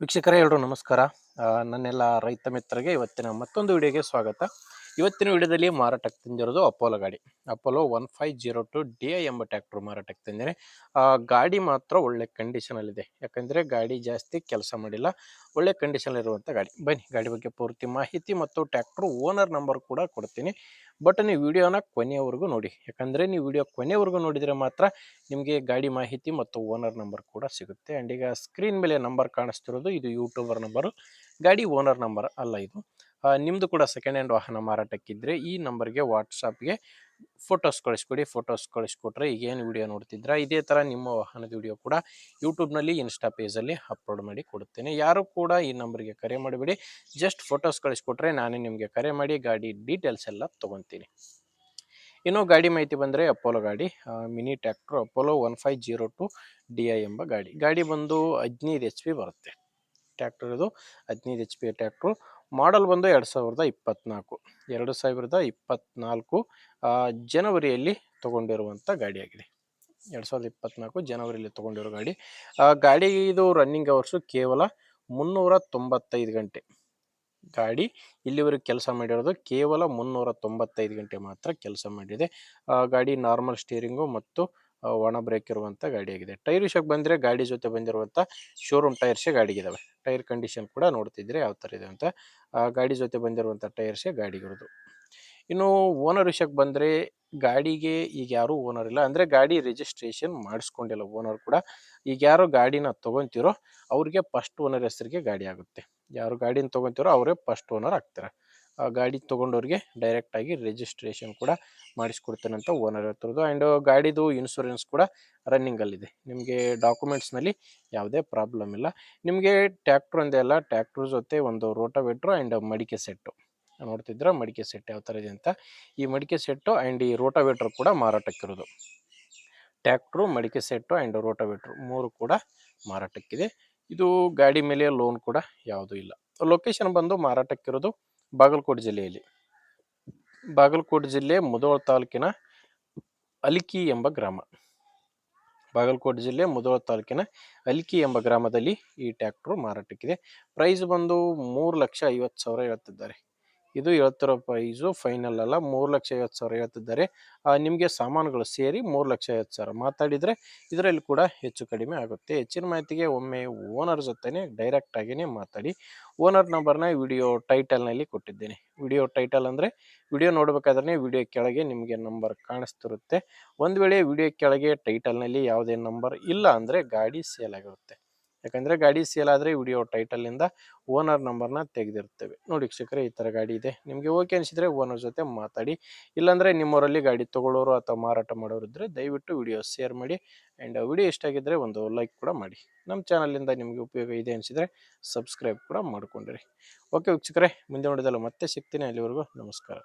ವೀಕ್ಷಕರೇ ಎಲ್ರು ನಮಸ್ಕಾರ. ನನ್ನೆಲ್ಲ ರೈತ ಮಿತ್ರರಿಗೆ ಇವತ್ತಿನ ಮತ್ತೊಂದು ವಿಡಿಯೋಗೆ ಸ್ವಾಗತ. ಇವತ್ತಿನ ವಿಡಿಯೋದಲ್ಲಿ ಮಾರಾಟಕ್ಕೆ ತಂದಿರೋದು ಅಪೋಲೋ ಗಾಡಿ. ಅಪೋಲೋ 1502 DI ಎಂಬ ಟ್ರ್ಯಾಕ್ಟರ್ ಮಾರಾಟಕ್ಕೆ ತಂದಿದ್ದೇನೆ. ಗಾಡಿ ಮಾತ್ರ ಒಳ್ಳೆ ಕಂಡೀಷನಲ್ಲಿದೆ. ಯಾಕಂದರೆ ಗಾಡಿ ಜಾಸ್ತಿ ಕೆಲಸ ಮಾಡಿಲ್ಲ, ಒಳ್ಳೆ ಕಂಡೀಷನಲ್ಲಿರುವಂಥ ಗಾಡಿ. ಬನ್ನಿ ಗಾಡಿ ಬಗ್ಗೆ ಪೂರ್ತಿ ಮಾಹಿತಿ ಮತ್ತು ಟ್ರ್ಯಾಕ್ಟರ್ ಓನರ್ ನಂಬರ್ ಕೂಡ ಕೊಡ್ತೀನಿ. ಬಟ್ ನೀವು ವಿಡಿಯೋನ ಕೊನೆಯವರೆಗೂ ನೋಡಿ, ಯಾಕಂದರೆ ನೀವು ವಿಡಿಯೋ ಕೊನೆಯವರೆಗೂ ನೋಡಿದರೆ ಮಾತ್ರ ನಿಮಗೆ ಗಾಡಿ ಮಾಹಿತಿ ಮತ್ತು ಓನರ್ ನಂಬರ್ ಕೂಡ ಸಿಗುತ್ತೆ. ಆ್ಯಂಡ್ ಈಗ ಸ್ಕ್ರೀನ್ ಮೇಲೆ ನಂಬರ್ ಕಾಣಿಸ್ತಿರೋದು ಇದು ಯೂಟ್ಯೂಬರ್ ನಂಬರು, ಗಾಡಿ ಓನರ್ ನಂಬರ್ ಅಲ್ಲ ಇದು. ನಿಮ್ಮದು ಕೂಡ ಸೆಕೆಂಡ್ ಹ್ಯಾಂಡ್ ವಾಹನ ಮಾರಾಟಕ್ಕಿದ್ದರೆ ಈ ನಂಬರ್ಗೆ ವಾಟ್ಸಪ್ಗೆ ಫೋಟೋಸ್ ಕಳಿಸ್ಕೊಡಿ. ಫೋಟೋಸ್ ಕಳಿಸ್ಕೊಟ್ರೆ ಈಗೇನು ವಿಡಿಯೋ ನೋಡ್ತಿದ್ರ ಇದೇ ಥರ ನಿಮ್ಮ ವಾಹನದ ವಿಡಿಯೋ ಕೂಡ ಯೂಟ್ಯೂಬ್ನಲ್ಲಿ ಇನ್ಸ್ಟಾ ಪೇಜಲ್ಲಿ ಅಪ್ಲೋಡ್ ಮಾಡಿ ಕೊಡುತ್ತೇನೆ. ಯಾರು ಕೂಡ ಈ ನಂಬರ್ಗೆ ಕರೆ ಮಾಡಿಬಿಡಿ, ಜಸ್ಟ್ ಫೋಟೋಸ್ ಕಳಿಸ್ಕೊಟ್ರೆ ನಾನೇ ನಿಮಗೆ ಕರೆ ಮಾಡಿ ಗಾಡಿ ಡೀಟೇಲ್ಸ್ ಎಲ್ಲ ತೊಗೊತೀನಿ. ಇನ್ನು ಗಾಡಿ ಮಾಹಿತಿ ಬಂದರೆ ಅಪೋಲೋ ಗಾಡಿ ಮಿನಿ ಟ್ರ್ಯಾಕ್ಟ್ರು ಅಪೋಲೋ 1502 DI ಎಂಬ ಗಾಡಿ ಬಂದು 15 HP ಬರುತ್ತೆ. ಟ್ರ್ಯಾಕ್ಟರ್ ಇದು 15 HP ಟ್ರ್ಯಾಕ್ಟ್ರು. ಮಾಡಲ್ ಬಂದು 2024 ಜನವರಿಯಲ್ಲಿ ತೊಗೊಂಡಿರುವಂಥ ಗಾಡಿಯಾಗಿದೆ. 2024 ಜನವರಿಯಲ್ಲಿ ತೊಗೊಂಡಿರೋ ಗಾಡಿ. ಗಾಡಿ ಇದು ರನ್ನಿಂಗ್ ಅವರ್ಸು ಕೇವಲ 395 ಗಂಟೆ. ಗಾಡಿ ಇಲ್ಲಿವರೆಗೆ ಕೆಲಸ ಮಾಡಿರೋದು ಕೇವಲ 395 ಗಂಟೆ ಮಾತ್ರ ಕೆಲಸ ಮಾಡಿದೆ. ಗಾಡಿ ನಾರ್ಮಲ್ ಸ್ಟೀರಿಂಗು ಮತ್ತು ಒಣ ಬ್ರೇಕ್ ಇರುವಂಥ ಗಾಡಿಯಾಗಿದೆ. ಟೈರ್ ವಿಷಯಕ್ಕೆ ಬಂದರೆ ಗಾಡಿ ಜೊತೆ ಬಂದಿರುವಂಥ ಶೋರೂಮ್ ಟೈರ್ಸೇ ಗಾಡಿಗಿದಾವೆ. ಟೈರ್ ಕಂಡೀಷನ್ ಕೂಡ ನೋಡ್ತಿದ್ರೆ ಯಾವ ಥರ ಇದೆ ಅಂತ. ಗಾಡಿ ಜೊತೆ ಬಂದಿರುವಂಥ ಟೈರ್ಸೇ ಗಾಡಿಗಿರೋದು. ಇನ್ನು ಓನರ್ ವಿಷಯಕ್ಕೆ ಬಂದರೆ ಗಾಡಿಗೆ ಈಗ ಯಾರೂ ಓನರ್ ಇಲ್ಲ, ಅಂದರೆ ಗಾಡಿ ರಿಜಿಸ್ಟ್ರೇಷನ್ ಮಾಡಿಸ್ಕೊಂಡಿಲ್ಲ ಓನರ್ ಕೂಡ. ಈಗ ಯಾರು ಗಾಡಿನ ತೊಗೊತಿರೋ ಅವ್ರಿಗೆ ಫಸ್ಟ್ ಓನರ್ ಹೆಸರಿಗೆ ಗಾಡಿ ಆಗುತ್ತೆ. ಯಾರು ಗಾಡಿನ ತೊಗೊತಿರೋ ಅವರೇ ಫಸ್ಟ್ ಓನರ್ ಆಗ್ತಾರೆ. ಗಾಡಿ ತೊಗೊಂಡವ್ರಿಗೆ ಡೈರೆಕ್ಟಾಗಿ ರಿಜಿಸ್ಟ್ರೇಷನ್ ಕೂಡ ಮಾಡಿಸ್ಕೊಡ್ತೇನೆ ಅಂತ ಓನರ್ ಹೇಳ್ತಿರೋದು. ಆ್ಯಂಡ್ ಗಾಡಿದು ಇನ್ಶೂರೆನ್ಸ್ ಕೂಡ ರನ್ನಿಂಗಲ್ಲಿದೆ. ನಿಮಗೆ ಡಾಕ್ಯುಮೆಂಟ್ಸ್ನಲ್ಲಿ ಯಾವುದೇ ಪ್ರಾಬ್ಲಮ್ ಇಲ್ಲ. ನಿಮಗೆ ಟ್ಯಾಕ್ಟ್ರ್ ಒಂದೇ ಅಲ್ಲ, ಟ್ಯಾಕ್ಟ್ರ್ ಜೊತೆ ಒಂದು ರೋಟೋವೇಟ್ರು ಆ್ಯಂಡ್ ಮಡಿಕೆ ಸೆಟ್ಟು ನೋಡ್ತಿದ್ರೆ ಮಡಿಕೆ ಸೆಟ್ ಯಾವ ಥರ ಇದೆ ಅಂತ. ಈ ಮಡಿಕೆ ಸೆಟ್ಟು ಆ್ಯಂಡ್ ಈ ರೋಟೋವೇಟ್ರ್ ಕೂಡ ಮಾರಾಟಕ್ಕಿರೋದು. ಟ್ಯಾಕ್ಟ್ರು, ಮಡಿಕೆ ಸೆಟ್ಟು ಆ್ಯಂಡ್ ರೋಟೋವೇಟ್ರು 3 ಕೂಡ ಮಾರಾಟಕ್ಕಿದೆ. ಇದು ಗಾಡಿ ಮೇಲೆ ಲೋನ್ ಕೂಡ ಯಾವುದೂ ಇಲ್ಲ. ಲೊಕೇಶನ್ ಬಂದು ಮಾರಾಟಕ್ಕಿರೋದು ಬಾಗಲಕೋಟೆ ಜಿಲ್ಲೆಯಲ್ಲಿ. ಬಾಗಲಕೋಟೆ ಜಿಲ್ಲೆ ಮುಧೋಳ ತಾಲೂಕಿನ ಅಲಿಕಿ ಎಂಬ ಗ್ರಾಮ. ಬಾಗಲಕೋಟೆ ಜಿಲ್ಲೆ ಮುಧೋಳ ತಾಲೂಕಿನ ಅಲಿಕಿ ಎಂಬ ಗ್ರಾಮದಲ್ಲಿ ಈ ಟ್ಯಾಕ್ಟ್ರು ಮಾರಾಟಕ್ಕಿದೆ. ಪ್ರೈಸ್ ಬಂದು 3,50,000 ಹೇಳ್ತಿದ್ದಾರೆ. ಇದು ಹೇಳ್ತಿರೋ ಪ್ರೈಸು ಫೈನಲ್ ಅಲ್ಲ, 3,50,000 ಹೇಳ್ತಿದ್ದಾರೆ. ನಿಮಗೆ ಸಾಮಾನುಗಳು ಸೇರಿ 3,50,000 ಮಾತಾಡಿದರೆ ಇದರಲ್ಲಿ ಕೂಡ ಹೆಚ್ಚು ಕಡಿಮೆ ಆಗುತ್ತೆ. ಹೆಚ್ಚಿನ ಮಾಹಿತಿಗೆ ಒಮ್ಮೆ ಓನರ್ ಜೊತೆನೇ ಡೈರೆಕ್ಟ್ ಆಗಿಯೇ ಮಾತಾಡಿ. ಓನರ್ ನಂಬರ್ನ ವಿಡಿಯೋ ಟೈಟಲ್ನಲ್ಲಿ ಕೊಟ್ಟಿದ್ದೇನೆ. ವಿಡಿಯೋ ಟೈಟಲ್ ಅಂದರೆ ವಿಡಿಯೋ ನೋಡಬೇಕಾದ್ರೆ ವಿಡಿಯೋ ಕೆಳಗೆ ನಿಮಗೆ ನಂಬರ್ ಕಾಣಿಸ್ತಿರುತ್ತೆ. ಒಂದು ವೇಳೆ ವಿಡಿಯೋ ಕೆಳಗೆ ಟೈಟಲ್ನಲ್ಲಿ ಯಾವುದೇ ನಂಬರ್ ಇಲ್ಲ ಅಂದರೆ ಗಾಡಿ ಸೇಲ್ ಆಗಿರುತ್ತೆ. ಯಾಕಂದರೆ ಗಾಡಿ ಸೇಲ್ ಆದರೆ ವಿಡಿಯೋ ಟೈಟಲಿಂದ ಓನರ್ ನಂಬರ್ನ ತೆಗೆದಿರ್ತೇವೆ. ನೋಡಿ ವೀಕ್ಷಕರೇ, ಈ ಥರ ಗಾಡಿ ಇದೆ. ನಿಮಗೆ ಓಕೆ ಅನಿಸಿದರೆ ಓನರ್ ಜೊತೆ ಮಾತಾಡಿ. ಇಲ್ಲಾಂದರೆ ನಿಮ್ಮೂರಲ್ಲಿ ಗಾಡಿ ತೊಗೊಳ್ಳೋರು ಅಥವಾ ಮಾರಾಟ ಮಾಡೋರು ಇದ್ದರೆ ದಯವಿಟ್ಟು ವಿಡಿಯೋ ಶೇರ್ ಮಾಡಿ. ಆ್ಯಂಡ್ ವಿಡಿಯೋ ಇಷ್ಟ ಆಗಿದ್ದರೆ ಒಂದು ಲೈಕ್ ಕೂಡ ಮಾಡಿ. ನಮ್ಮ ಚಾನಲಿಂದ ನಿಮಗೆ ಉಪಯೋಗ ಇದೆ ಅನಿಸಿದರೆ ಸಬ್ಸ್ಕ್ರೈಬ್ ಕೂಡ ಮಾಡ್ಕೊಂಡಿರಿ. ಓಕೆ ವೀಕ್ಷಕರೇ, ಮುಂದೆ ನೋಡಿದಲ್ಲ ಮತ್ತೆ ಸಿಗ್ತೀನಿ. ಅಲ್ಲಿವರೆಗೂ ನಮಸ್ಕಾರ.